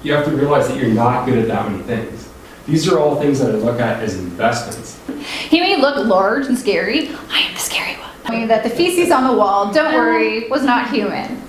you have to realize that you're not good at that many things. These are all things that I look at as investments. He may look large and scary. I am the scary one. I mean that the feces on the wall, don't worry, was not human.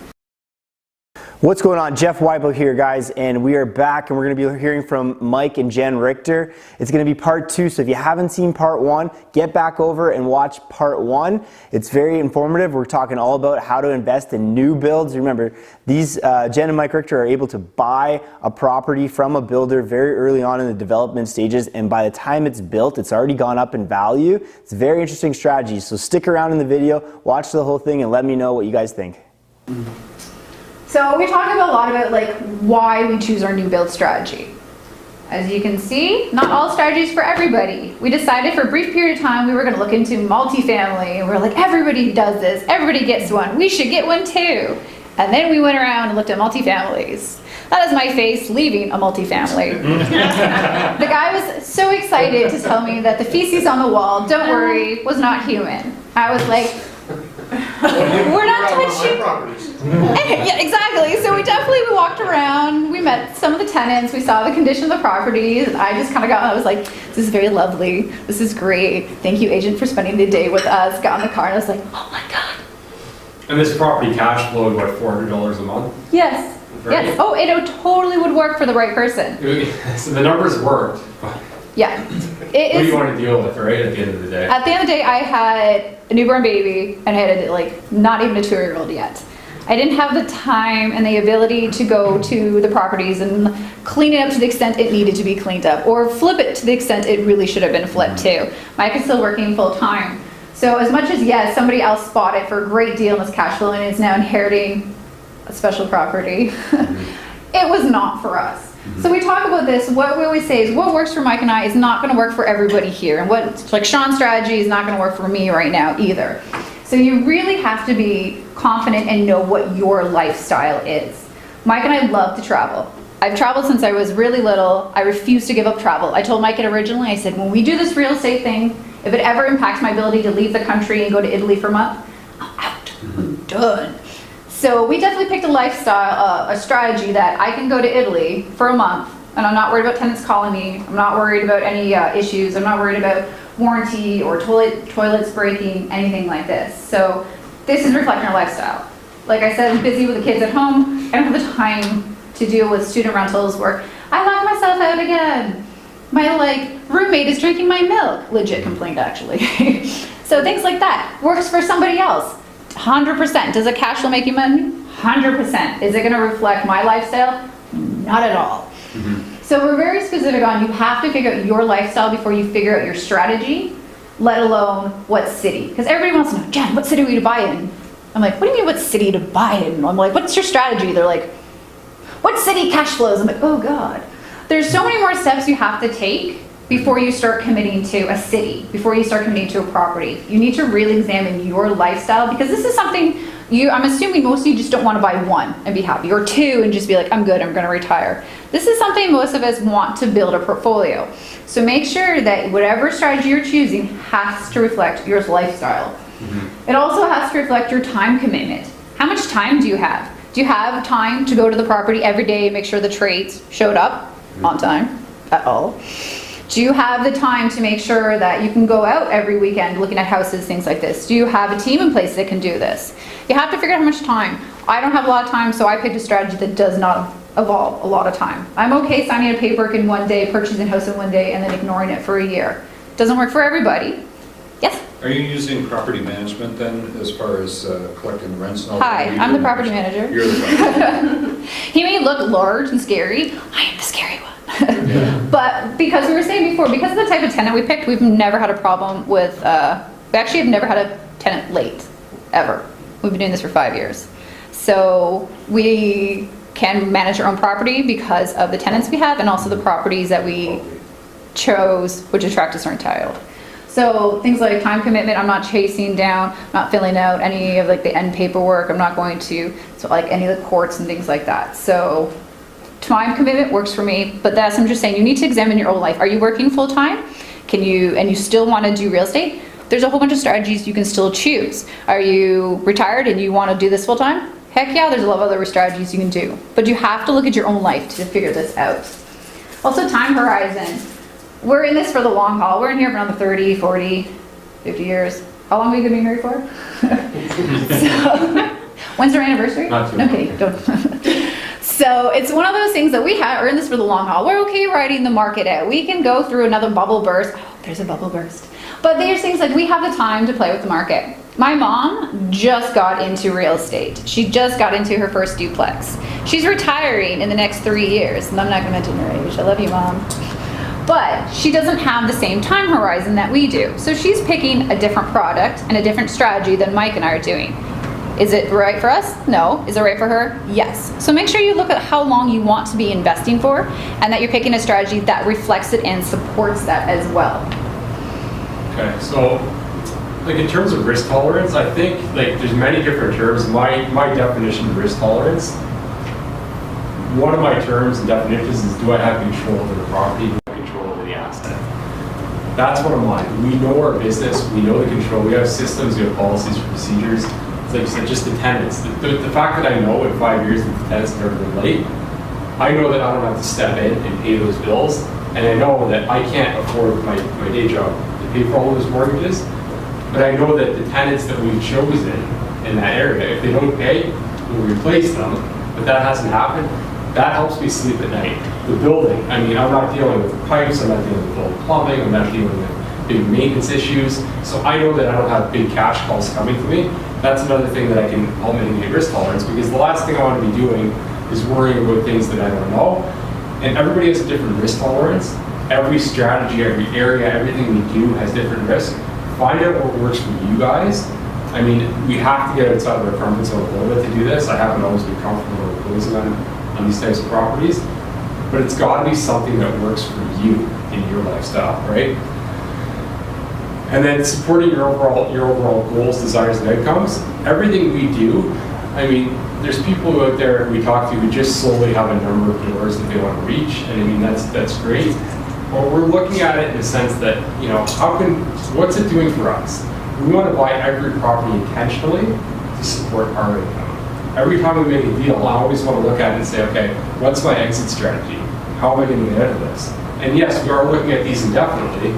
What's going on? Jeff Weibo here, guys, and we are back, and we're going to be hearing from Mike and Jen Richter. It's going to be part 2, so if you haven't seen part 1, get back over and watch part 1. It's very informative. We're talking all about how to invest in new builds. Remember, these Jen and Mike Richter are able to buy a property from a builder very early on in the development stages, and by the time it's built, it's already gone up in value. It's a very interesting strategy, so stick around in the video, watch the whole thing, and let me know what you guys think. So we talked a lot about like why we choose our new build strategy. As you can see, not all strategies for everybody. We decided for a brief period of time we were going to look into multifamily, and we're like, everybody does this, everybody gets one, we should get one too. And then we went around and looked at multifamilies. That is my face leaving a multifamily. The guy was so excited to tell me that the feces on the wall, don't worry, was not human. I was like, we're not touching. Yeah, exactly. So we walked around, we met some of the tenants, we saw the condition of the properties, and I just kind of I was like, this is very lovely, this is great, thank you agent for spending the day with us. Got in the car and I was like, oh my god. And this property cash flowed, what, $400 a month? Yes. Right? Yes. Oh, it totally would work for the right person. So the numbers worked. Yeah. What do you want to deal with, right, at the end of the day? At the end of the day, I had a newborn baby, and I had like not even a 2-year-old yet. I didn't have the time and the ability to go to the properties and clean it up to the extent it needed to be cleaned up, or flip it to the extent it really should have been flipped too. Mike is still working full time. So as much as, yes, somebody else bought it for a great deal and is cash flowing and is now inheriting a special property, it was not for us. So we talk about this, what we always say is what works for Mike and I is not going to work for everybody here. And what, like Sean's strategy is not going to work for me right now either. So you really have to be confident and know what your lifestyle is. Mike and I love to travel. I've traveled since I was really little. I refuse to give up travel. I told Mike it originally, I said, when we do this real estate thing, if it ever impacts my ability to leave the country and go to Italy for a month, I'm out, I'm done. So we definitely picked a lifestyle, a strategy that I can go to Italy for a month, and I'm not worried about tenants calling me. I'm not worried about any issues. I'm not worried about warranty or toilets breaking, anything like this. So this is reflecting our lifestyle. Like I said, I'm busy with the kids at home. I don't have the time to deal with student rentals where I lock myself out again. My roommate is drinking my milk. Legit complaint, actually. So things like that works for somebody else. 100%. Does a cash flow make you money? 100%. Is it going to reflect my lifestyle? Not at all. So we're very specific on you have to figure out your lifestyle before you figure out your strategy, let alone what city. Because everybody wants to know, Jen, what city are you to buy in? I'm like, what do you mean what city to buy in? I'm like, what's your strategy? They're like, what city cash flows? I'm like, oh God. There's so many more steps you have to take before you start committing to a city, before you start committing to a property. You need to really examine your lifestyle, because this is something I'm assuming most of you just don't want to buy one and be happy, or two and just be like, I'm good, I'm going to retire. This is something most of us want to build a portfolio. So make sure that whatever strategy you're choosing has to reflect your lifestyle. It also has to reflect your time commitment. How much time do you have? Do you have time to go to the property every day and make sure the trades showed up on time at all? Do you have the time to make sure that you can go out every weekend looking at houses, things like this? Do you have a team in place that can do this? You have to figure out how much time. I don't have a lot of time, so I picked a strategy that does not involve a lot of time. I'm okay signing a paperwork in one day, purchasing a house in one day, and then ignoring it for a year. Doesn't work for everybody. Yes? Are you using property management then, as far as collecting the rents and all Hi, that? I'm the property manager. You're the property manager. He may look large and scary. I am the scary one. But because we were saying before, because of the type of tenant we picked, we've never had a problem with, we actually have never had a tenant late, ever. We've been doing this for 5 years. So we can manage our own property because of the tenants we have, and also the properties that we chose, which attract us, are entitled. So things like time commitment, I'm not chasing down, I'm not filling out any of the end paperwork, I'm not going to, so any of the courts and things like that. So time commitment works for me, but I'm just saying, you need to examine your own life. Are you working full time? And you still want to do real estate? There's a whole bunch of strategies you can still choose. Are you retired and you want to do this full time? Heck yeah, there's a lot of other strategies you can do, but you have to look at your own life to figure this out. Also, time horizon. We're in this for the long haul. We're in here for another 30, 40, 50 years. How long are you going to be married for? So, when's our anniversary? Not too Okay, don't. So it's one of those things that we're in this for the long haul. We're okay riding the market out. We can go through another bubble burst. Oh, there's a bubble burst. But there's things like we have the time to play with the market. My mom just got into real estate. She just got into her first duplex. She's retiring in the next 3 years. And I'm not gonna mention her age. I love you, Mom. But she doesn't have the same time horizon that we do. So she's picking a different product and a different strategy than Mike and I are doing. Is it right for us? No. Is it right for her? Yes. So make sure you look at how long you want to be investing for and that you're picking a strategy that reflects it and supports that as well. Okay, so like in terms of risk tolerance, I think like there's many different terms. My definition of risk tolerance, one of my terms and definitions is, do I have control over the property? Do I have control over the asset? That's one of mine. We know our business, we know the control, we have systems, we have policies, procedures. It's like you said, just the tenants. The fact that I know in 5 years that the tenants are never late, I know that I don't have to step in and pay those bills, and I know that I can't afford my day job to pay for all those mortgages, but I know that the tenants that we've chosen in that area, if they don't pay, we'll replace them, but that hasn't happened. That helps me sleep at night. The building, I mean, I'm not dealing with the pipes, I'm not dealing with old plumbing, I'm not dealing with big maintenance issues, so I know that I don't have big cash calls coming to me. That's another thing that I can help mitigate risk tolerance, because the last thing I want to be doing is worrying about things that I don't know. And everybody has a different risk tolerance. Every strategy, every area, everything we do has different risk. Find out what works for you guys. I mean, we have to get outside of our comfort zone a little bit to do this. I haven't always been comfortable with closing on these types of properties, but it's got to be something that works for you in your lifestyle, right? And then supporting your overall goals, desires, and outcomes. Everything we do, I mean, there's people out there we talk to who just solely have a number of doors that they want to reach, and I mean, that's great. But we're looking at it in the sense that, you know, what's it doing for us? We want to buy every property intentionally to support our income. Every time we make a deal, I always want to look at it and say, okay, what's my exit strategy? How am I going to get out of this? And yes, we are looking at these indefinitely,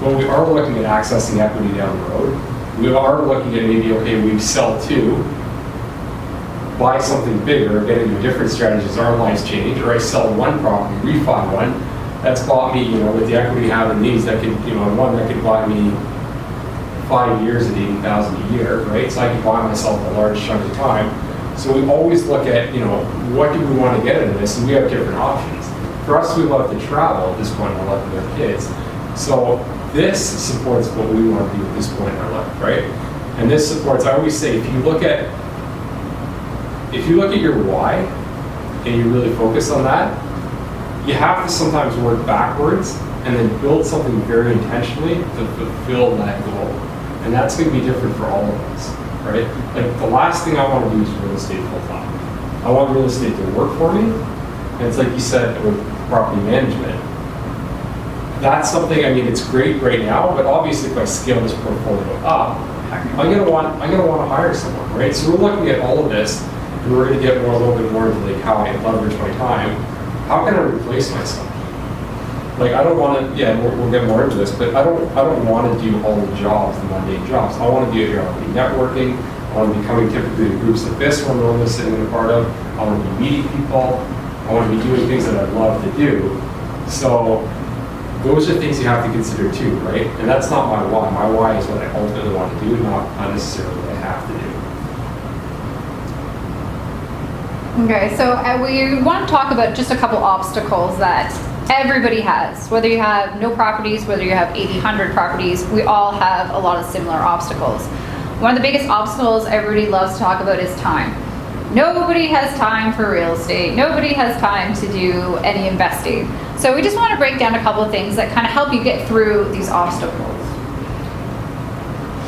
but we are looking at accessing equity down the road. We are looking at maybe, okay, we sell two, buy something bigger, get into a different strategy as our lives change, or I sell one property, refi one, that's bought me, you know, with the equity having these, that could, you know, one that could buy me 5 years at $80,000 a year, right? So I can buy myself a large chunk of time. So we always look at, you know, what do we want to get into this, and we have different options. For us, we love to travel at this point in our life with our kids. So this supports what we want to do at this point in our life, right? And this supports, I always say, if you look at your why, and you really focus on that, you have to sometimes work backwards and then build something very intentionally to fulfill that goal. And that's going to be different for all of us, right? Like the last thing I want to do is real estate full time. I want real estate to work for me. And it's like you said with property management. That's something, I mean, it's great right now, but obviously if I scale this portfolio up, I'm gonna want to hire someone, right? So we're looking at all of this, and we're going to get a little bit more into like how I leverage my time. How can I replace myself? Like I don't want to, yeah, we'll get more into this, but I don't want to do all the jobs, the mundane jobs. I want to be here, I want to be networking, I want to be coming typically to groups like this one I'm sitting in a part of, I want to be meeting people, I want to be doing things that I love to do. So those are things you have to consider too, right? And that's not my why. My why is what I ultimately want to do, not necessarily what I have to do. Okay, so we want to talk about just a couple obstacles that everybody has. Whether you have no properties, whether you have 80, 100 properties, we all have a lot of similar obstacles. One of the biggest obstacles everybody loves to talk about is time. Nobody has time for real estate. Nobody has time to do any investing. So we just want to break down a couple of things that kind of help you get through these obstacles.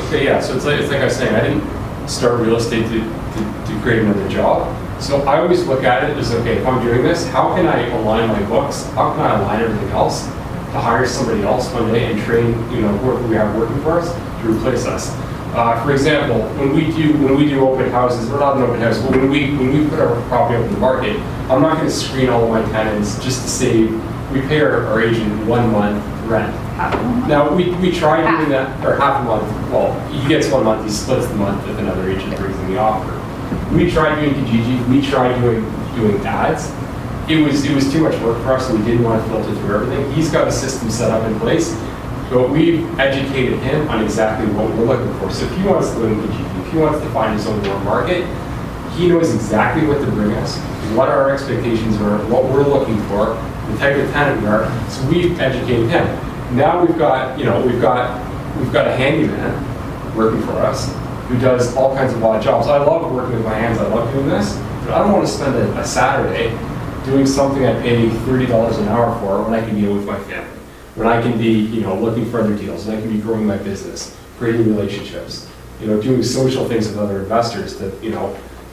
Okay, yeah, so it's like I was saying, I didn't start real estate to create another job. So I always look at it as, okay, if I'm doing this, how can I align my books? How can I align everything else to hire somebody else one day and train, you know, whoever we have working for us to replace us? For example, when we do open houses, or not an open house, but when we put our property up in the market, I'm not going to screen all of my tenants just to save. We pay our agent 1 month rent. Now we try doing that, or half a month. Well, he gets 1 month, he splits the month if another agent brings in the offer. We tried doing Kijiji, we tried doing ads. It was too much work for us, so we didn't want to filter through everything. He's got a system set up in place, but we've educated him on exactly what we're looking for. So if he wants to live in Kijiji, if he wants to find his own warm market, he knows exactly what to bring us, what our expectations are, what we're looking for, the type of tenant we are. So we've educated him. Now we've got a handyman working for us who does all kinds of odd jobs. I love working with my hands. I love doing this, but I don't want to spend a Saturday doing something I pay $30 an hour for when I can be with my family, when I can be, looking for other deals, when I can be growing my business, creating relationships, doing social things with other investors to,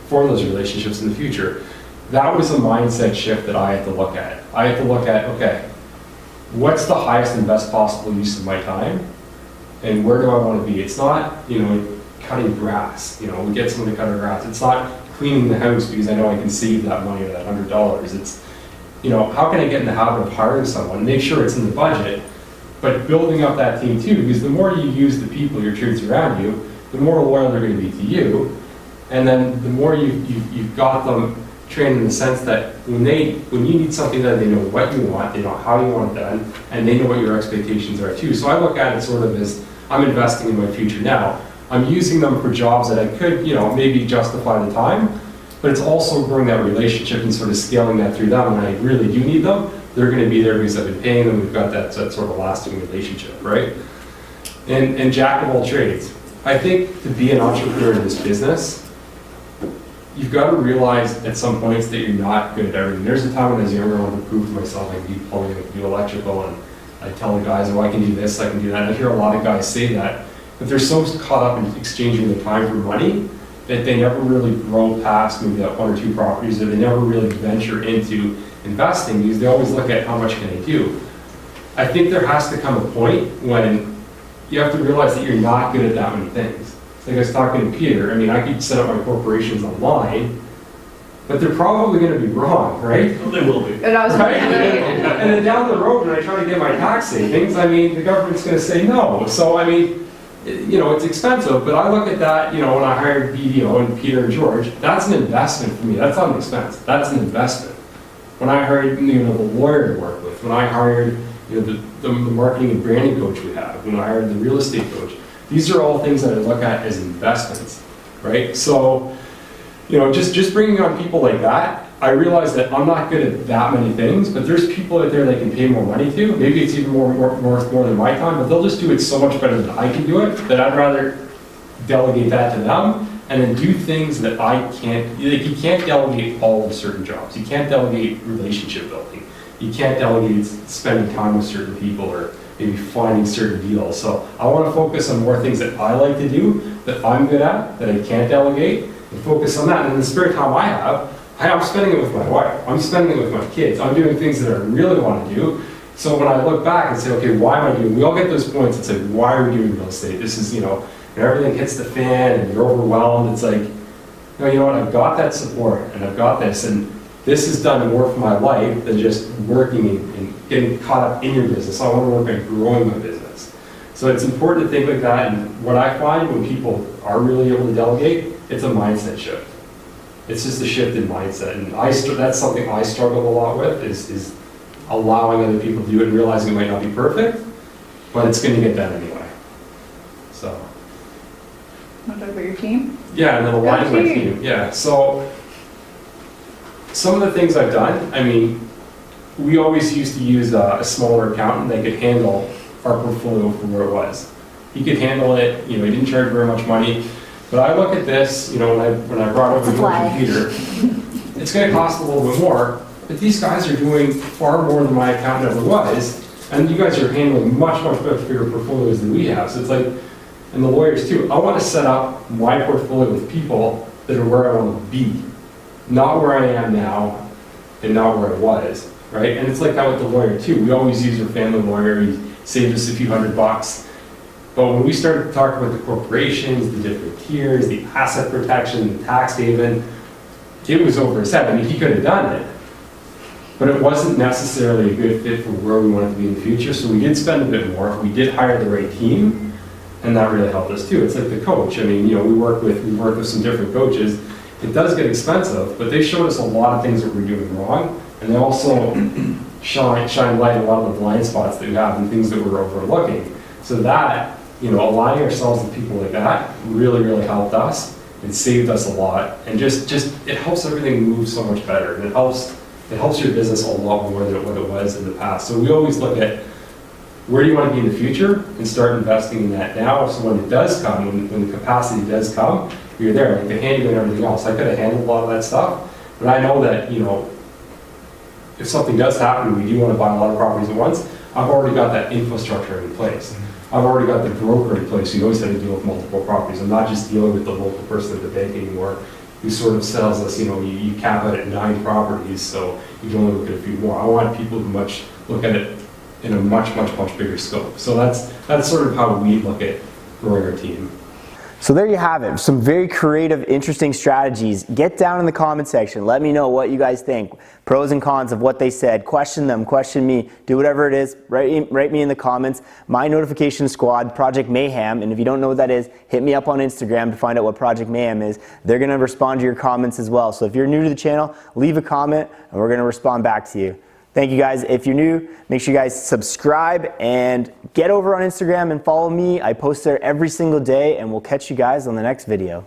form those relationships in the future. That was a mindset shift that I had to look at. I had to look at, okay, what's the highest and best possible use of my time? And where do I want to be? It's not, cutting grass. We get someone to cut our grass. It's not cleaning the house because I know I can save that money or that $100. It's, how can I get in the habit of hiring someone, make sure it's in the budget, but building up that team too, because the more you use the people, your trades around you, the more loyal they're going to be to you. And then the more you've got them trained in the sense that when you need something done, they know what you want, they know how you want it done, and they know what your expectations are too. So I look at it sort of as I'm investing in my future now. I'm using them for jobs that I could, maybe justify the time, but it's also growing that relationship and sort of scaling that through them. When I really do need them, they're going to be there because I've been paying them. We've got that sort of lasting relationship, right? And jack of all trades. I think to be an entrepreneur in this business, you've got to realize at some points that you're not good at everything. There's a time when I was younger, I wanted to prove to myself I can do plumbing, I can do electrical, and I tell the guys, I can do this, I can do that. And I hear a lot of guys say that, but they're so caught up in exchanging their time for money that they never really grow past maybe that 1 or 2 properties, or they never really venture into investing because they always look at how much can I do. I think there has to come a point when you have to realize that you're not good at that many things. Like I was talking to Peter, I could set up my corporations online, but they're probably going to be wrong, right? Well, they will be. And I was Right? And then down the road, when I try to get my tax savings, the government's going to say no. So, it's expensive, but I look at that, when I hired BDO and Peter and George, that's an investment for me. That's not an expense. That's an investment. When I hired, the lawyer to work with, when I hired, the marketing and branding coach we have, when I hired the real estate coach, these are all things that I look at as investments, right? So, just bringing on people like that, I realize that I'm not good at that many things, but there's people out there that can pay more money to. Maybe it's even more than my time, but they'll just do it so much better than I can do it that I'd rather delegate that to them and then do things that I can't. Like, you can't delegate all of certain jobs. You can't delegate relationship building. You can't delegate spending time with certain people or maybe finding certain deals. So I want to focus on more things that I like to do, that I'm good at, that I can't delegate, and focus on that. And in the spare time I have, I'm spending it with my wife. I'm spending it with my kids. I'm doing things that I really want to do. So when I look back and say, okay, why am I doing? We all get those points. It's like, why are we doing real estate? This is, and everything hits the fan and you're overwhelmed. It's like, you know what? I've got that support and I've got this, and this has done more for my life than just working and getting caught up in your business. I want to work on growing my business. So it's important to think like that. And what I find when people are really able to delegate, it's a mindset shift. It's just a shift in mindset, and that's something I struggle a lot with, is allowing other people to do it and realizing it might not be perfect, but it's going to get done anyway. So. Want to talk about your team? Yeah, and then aligning my team. Yeah, so some of the things I've done, we always used to use a smaller accountant that could handle our portfolio from where it was. He could handle it, he didn't charge very much money. But I look at this, when I brought over the computer, it's going to cost a little bit more, but these guys are doing far more than my accountant ever was, and you guys are handling much, much bigger portfolios than we have. So it's like, and the lawyers too, I want to set up my portfolio with people that are where I want to be, not where I am now and not where I was, right? And it's like that with the lawyer too. We always use our family lawyer. He saved us a few $100. But when we started to talk about the corporations, the different tiers, the asset protection, the tax haven, it was over his head. I mean, he could have done it, but it wasn't necessarily a good fit for where we wanted to be in the future. So we did spend a bit more. We did hire the right team, and that really helped us too. It's like the coach. I mean, you know, we work with some different coaches. It does get expensive, but they showed us a lot of things that we're doing wrong, and they also shine light on a lot of the blind spots that we have and things that we're overlooking. So that, you know, aligning ourselves with people like that really, really helped us. It saved us a lot, and just it helps everything move so much better, and it helps your business a lot more than what it was in the past. So we always look at where do you want to be in the future and start investing in that now. So when it does come, when the capacity does come, you're there. Like the handyman and everything else, I could have handled a lot of that stuff, but I know that, you know, if something does happen, we do want to buy a lot of properties at once. I've already got that infrastructure in place. I've already got the broker in place who knows how to deal with multiple properties. I'm not just dealing with the local person at the bank anymore who sort of sells us, you know, you cap it at 9 properties, so you can only look at a few more. I want people to look at it in a much bigger scope. So that's sort of how we look at growing our team. So there you have it, some very creative, interesting strategies. Get down in the comment section. Let me know what you guys think. Pros and cons of what they said. Question them, question me, do whatever it is. Write me in the comments. My notification squad, Project Mayhem, and if you don't know what that is, hit me up on Instagram to find out what Project Mayhem is. They're gonna respond to your comments as well. So if you're new to the channel, leave a comment and we're gonna respond back to you. Thank you guys. If you're new, make sure you guys subscribe and get over on Instagram and follow me. I post there every single day, and we'll catch you guys on the next video.